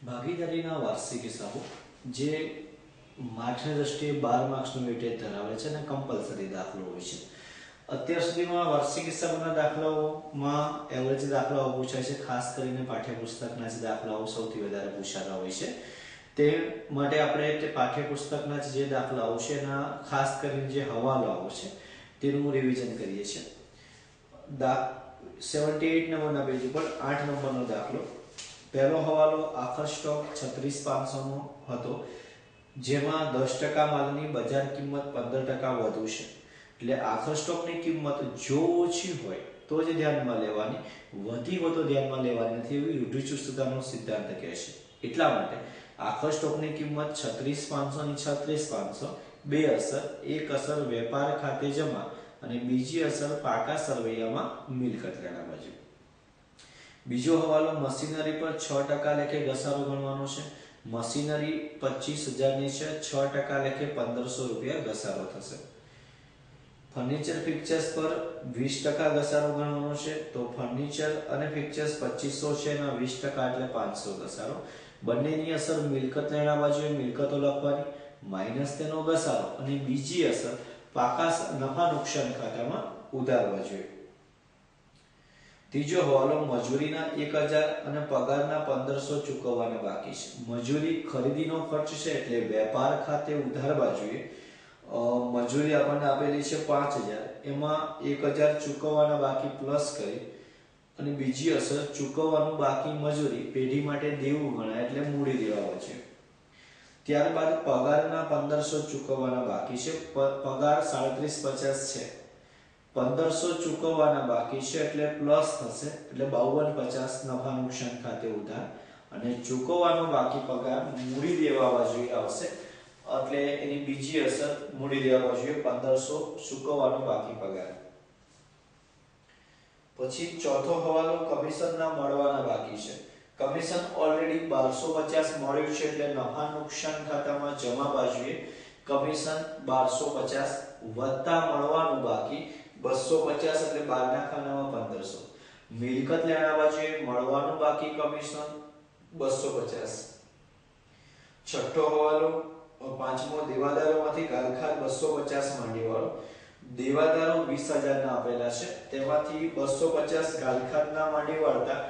ભાગીદારીના વાર્ષિક હિસાબો જે માર્ક્સની દ્રષ્ટિએ 12 માર્ક્સનું વેટેજ ધરાવે છે અને કમ્પલસરી દાખલો હોય છે. અત્યાર સુધીમાં વાર્ષિક હિસાબના દાખલાઓમાં એવરેજ દાખલાઓ પૂછાય છે. ખાસ કરીને પાઠ્યપુસ્તકના જે દાખલાઓ સૌથી વધારે પૂછાતા હોય છે. તે માટે આપણે તે પાઠ્યપુસ્તકના જે દાખલાઓ છે એના ખાસ કરીને જે હવાલાઓ છે તેનું રિવિઝન કરીએ છીએ. 78 નંબરના પેજ ઉપર 8 નંબરનો દાખલો. પહેલો હવાલો આખર સ્ટોક 36500 નો હતો, જેમાં 10% માલની બજાર કિંમત 15% વધુ છે. એટલે આખર સ્ટોકની કિંમત જો ઓછી હોય તો જ ધ્યાનમાં લેવાની, વધી હોય તો ધ્યાનમાં લેવાની નથી, એવી રૂઢિચુસ્તતાનો સિદ્ધાંત કહે છે. એટલા માટે આખર સ્ટોકની કિંમત 36500 ની 36500 બે અસર, એક અસર વેપાર ખાતે જમા અને બીજી અસર પાકા સરવૈયામાં મિલકત લેણા બાજુ. બીજો હવાલો મશીનરી પર 6% લેખે ઘસારો ગણવાનો છે. મશીનરી 25000 ની છે, 6% લેખે 1500 રૂપિયા ઘસારો થશે. ફર્નિચર ફિક્ચર્સ પર 20% ઘસારો ગણવાનો છે. તો ફર્નિચર અને ફિક્ચર્સ 2500 છે અને 20% એટલે 500 ઘસારો. બંનેની અસર મિલકત લેણા બાજુએ મિલકતો લખવાની, માઈનસ તેનો ઘસારો અને બીજી અસર પાકા નફા નુકસાન ખાતામાં ઉધારવા જોઈએ. ત્રીજો હવાલો મજૂરીના 1000 અને પગારના 1500 ચૂકવવાના બાકી છે. મજૂરી ખરીદીનો ખર્ચ છે એટલે વેપાર ખાતે ઉધારવા જોઈએ. મજૂરી આપણને આપેલી છે 5000, એમાં 1000 ચૂકવવાના બાકી પ્લસ કરી અને બીજી અસર ચૂકવવાનું બાકી મજૂરી પેઢી માટે દેવું ગણાય એટલે મૂડી દેવા છે. ત્યારબાદ પગારના 1500 ચૂકવવાના બાકી છે. પગાર 3750 છે, 1500 ચૂકવવાના બાકી છે એટલે પ્લસ થશે એટલે 5250 નફા નુકસાન ખાતે ઉધાર અને ચૂકવવાનો બાકી પગાર મૂડી દેવા જોઈએ આવશે એટલે એની બીજી અસર મૂડી દેવા જોઈએ 1500 ચૂકવવાનો બાકી પગાર. પછી ચોથો હવાલો કમિશનના મળવાના બાકી છે. કમિશન ઓલરેડી 1250 મળ્યું છે એટલે નફા નુકસાન ખાતામાં જમા બાજુએ કમિશન 1250 વત્તા મળવાનું બાકી 250 એટલે 12 ના ખાનામાં 1500. મિલકત લેણા બાજુએ મળવાનું બાકી કમિશન 250. છઠ્ઠો હવાલો પાંચમો દેવાદારોમાંથી ગાલખાત 250 માંડીવાળો. દેવાદારો 20000 ના આપેલા છે, તેમાંથી 250 ગાલખાતના માંડી વાળતા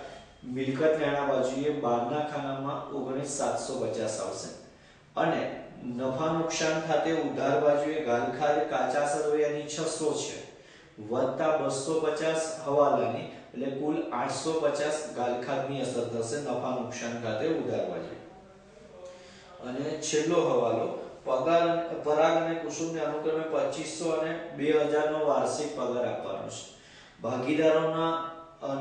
મિલકત લેણા બાજુએ 12 ના ખાનામાં 19750 આવશે અને નફા નુકસાન ખાતે ઉધાર બાજુએ ગાલખાત કાચા સરવૈયાની 600 છે વત્તા 250 હવાલાની એટલે કુલ 850 ગાલખાતની અસર થશે નફા નુકસાન ખાતે ઉધાર બાજુએ. અને છેલ્લો હવાલો પરાગ અને કુસુમને અનુક્રમે 2500 અને 2000 નો વાર્ષિક પગાર આપવાનો છે. ભાગીદારોના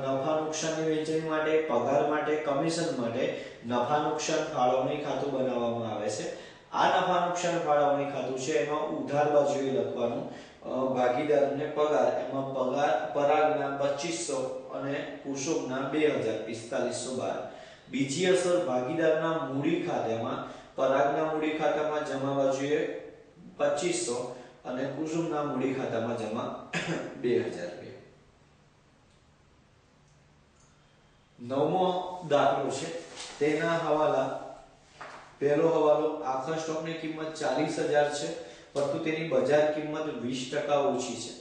નફા નુકસાનની વહેંચણી માટે, પગાર માટે, કમિશન માટે નફા નુકસાન ફાળવણી ખાતું બનાવવામાં આવે છે. આ નફા નુકસાન ફાળવણી ખાતું છે એમાં ઉધાર બાજુએ લખવાનું ભાગીદારને પગાર, એમાં પગાર પરાગના 2500 અને કુસુમના 2000 4512. બીજી અસર ભાગીદારના મૂડી ખાતામાં, પરાગના મૂડી ખાતામાં જમા બાજુએ 2500 અને કુસુમના મૂડી ખાતામાં જમા 2000. નવમો દાખલો છે તેના હવાલા. પહેલો હવાલો આખર સ્ટોકની કિંમત 40000 છે પરંતુ તેની બજાર કિંમત 20% ઓછી છે.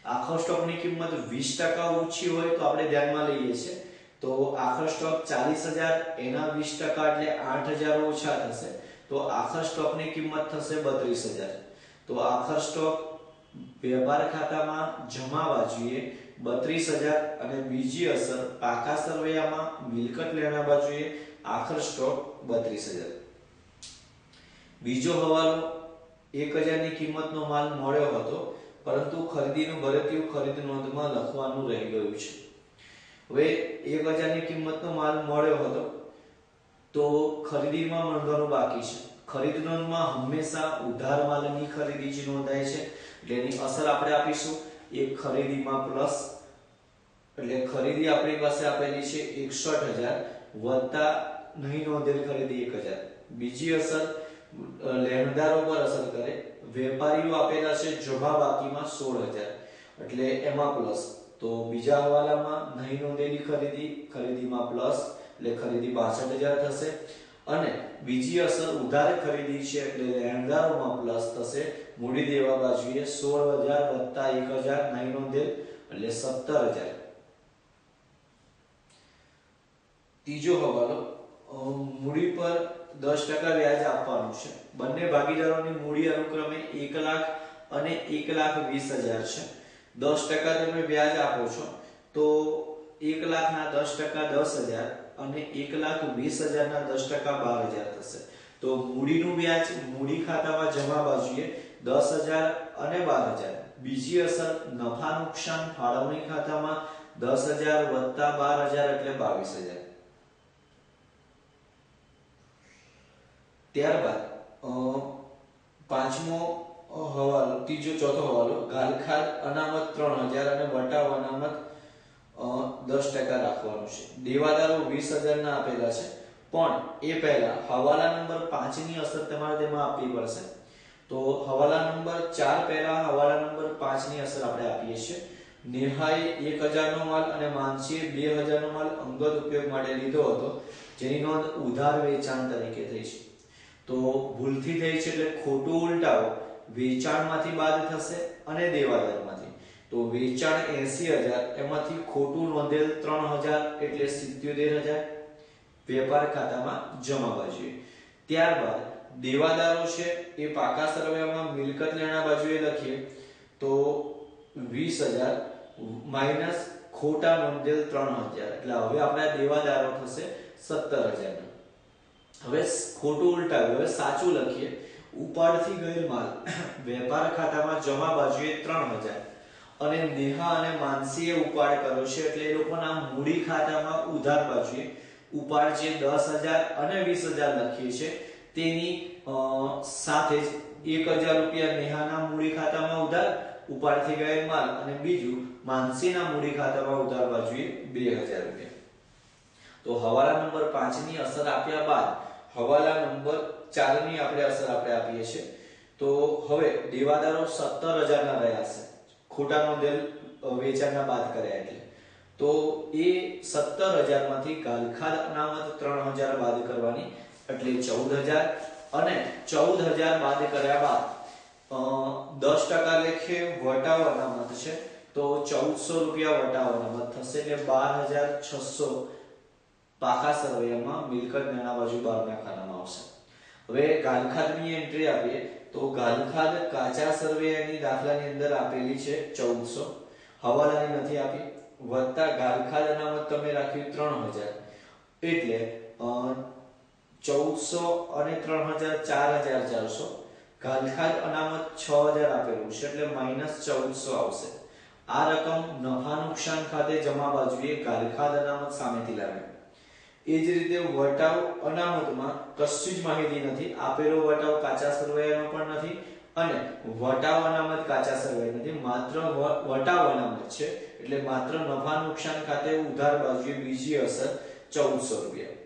આખર સ્ટોકની કિંમત 20% ઓછી હોય તો આપણે ધ્યાનમાં લઈએ છીએ તો આખર સ્ટોક 40000 એના 20% એટલે 8000 ઓછા થશે તો આખર સ્ટોકની કિંમત થશે 32000. તો આખર સ્ટોક વેપાર ખાતામાં જમા બાજુએ 32000 અને બીજી અસર પાકા સરવૈયામાં મિલકત લેણા બાજુએ આખર સ્ટોક 32000. બીજો હવાલો 1000 ની કિંમતનો માલ મળ્યો હતો પરંતુ ખરીદીનું ભરતીયું ખરીદ નોંધમાં લખવાનું રહી ગયું છે. હવે 1000 ની કિંમતનો માલ મળ્યો હતો તો ખરીદીમાં નોંધવાનું બાકી છે. ખરીદ નોંધમાં હંમેશા ઉધાર માલની ખરીદી જ નોંધાય છે એટલે એની અસર આપણે આપીશું એક ખરીદીમાં પ્લસ એટલે ખરીદી આપણી પાસે આપેલી છે 61000 વત્તા નહીં નોંધેલ ખરીદી 1000. બીજી અસર લેણદારો પર અસર કરે. વેપારીઓ આપેલા છે જમા બાકીમાં 16000 એટલે એમાં પ્લસ. તો બીજા હવાલામાં નહીં નોંધેલી ખરીદીમાં પ્લસ એટલે ખરીદી 62000 થશે અને બીજી અસર ઉધાર ખરીદી છે એટલે લેણદારોમાં પ્લસ થશે, મૂડી દેવા બાજુએ 16,000 વત્તા 1,000 નહીં નોંધેલ એટલે 17,000. ત્રીજો હવાલો, મૂડી પર 10% વ્યાજ આપવાનું છે. બંને ભાગીદારોની મૂડી અનુક્રમે 1 લાખ અને 1,20,000 છે. 10% તમે વ્યાજ આપો છો તો 1 લાખના 10% 10,000 અને 1,20,000 ના 10% 12,000 થશે. તો મૂડીનું વ્યાજ મૂડી ખાતામાં જમા બાજુએ 10,000 અને 12,000. બીજી અસર નફા નુકસાન ફાળવણી ખાતામાં 10,000 વત્તા 12,000 એટલે 22,000. ત્યારબાદ પાંચમો હવાલો, ચોથો હવાલો, ગાલખાદ અનામત 3,000 અને વટાવ અનામત 10% રાખવાનું છે. દેવાદારો 20,000 ના આપેલા છે, પણ એ પહેલા હવાલા નંબર 5 ની અસર તમારે તેમાં આપવી પડશે. તો હવાલા નંબર 4 પહેલા હવાલા નંબર 5 ની અસર આપણે આપીએ છીએ. નેહાએ 1,000 નો માલ અને માનસીએ 2,000 નો માલ અંગત ઉપયોગ માટે લીધો હતો, જેની નોંધ ઉધાર વેચાણ તરીકે થઈ છે. તો ભૂલથી થઈ છે એટલે ખોટું ઉલટાવો વેચાણમાંથી બાદ થશે અને દેવાદારમાંથી. તો વેચાણ 80,000, એમાંથી ખોટું નોંધેલ 3,000 એટલે 77,000 વેપાર ખાતામાં જમા બાજુએ. ત્યારબાદ દેવાદારો છે એ પાકા સરવૈયામાં મિલકત લેણા બાજુએ લખીએ તો 20,000 માઈનસ ખોટા નોંધેલ 3,000 એટલે હવે આપણા દેવાદારો થશે 17,000. હવે ખોટું ઉલટાવ્યું, હવે સાચું લખીએ. ઉપાડથી ગયેલ માલ વેપાર ખાતામાં જમા બાજુએ 3,000 અને નેહા અને માનસીએ ઉપાડ કર્યો છે એટલે એ લોકોના મૂડી ખાતામાં ઉધાર બાજુએ ઉપાડ જે 10,000 અને 20,000 લખીએ છે તેની સાથે જ 1,000 રૂપિયા નેહાના મૂડી ખાતામાં ઉધાર ઉપાડથી ગયેલ માલ અને બીજું માનસીના મૂડી ખાતામાં ઉધાર બાજુએ 2,000 રૂપિયા. તો હવાલા નંબર 5 ની અસર આપ્યા બાદ હવાલા નંબર 4 ની આપણે અસર આપીએ છીએ. તો હવે દેવાદારો 17,000 ના રહ્યા છે ખોટા નોંધેલ વેચાણના બાદ કર્યા એટલે. તો એ 17,000 માંથી ગાલખાદ અનામત 3,000 બાદ કરવાની એટલે 14,000 અને 14,000 બાદ કર્યા બાદ 10% લેખે વટાવ અનામત છે તો 1,400 રૂપિયા વટાવ અનામત થશે એટલે 12,600 પાકા સરવૈયામાં મિલકત લેણા બાજુ બહારના ખાનામાં આવશે. હવે ગાલખાદની એન્ટ્રી આપીએ તો ગાલખાદ કાચા સરવૈયાની દાખલાની અંદર આપેલી છે 1,400, હવાલાની નથી આપી, વત્તા ગાલખાદ અનામત તમે રાખ્યું 3,000 એટલે 1,400 અને 3,000 4,400. ગાલખાદ અનામત 6,000 આપેલું છે એટલે -1,400 આવશે. આ રકમ નફા નુકસાન ખાતે જમા બાજુએ ગાલખાદ અનામત સામેથી લાવે. એ જ રીતે વટાવ અનામતમાં કશી જ માહિતી નથી આપેલો. વટાવ કાચા સરવૈયાનો પણ નથી અને વટાવ અનામત કાચા સરવૈયા નથી, માત્ર વટાવ અનામત છે એટલે માત્ર નફા નુકસાન ખાતે ઉધાર બાજુએ બીજી અસર 1,400 રૂપિયા.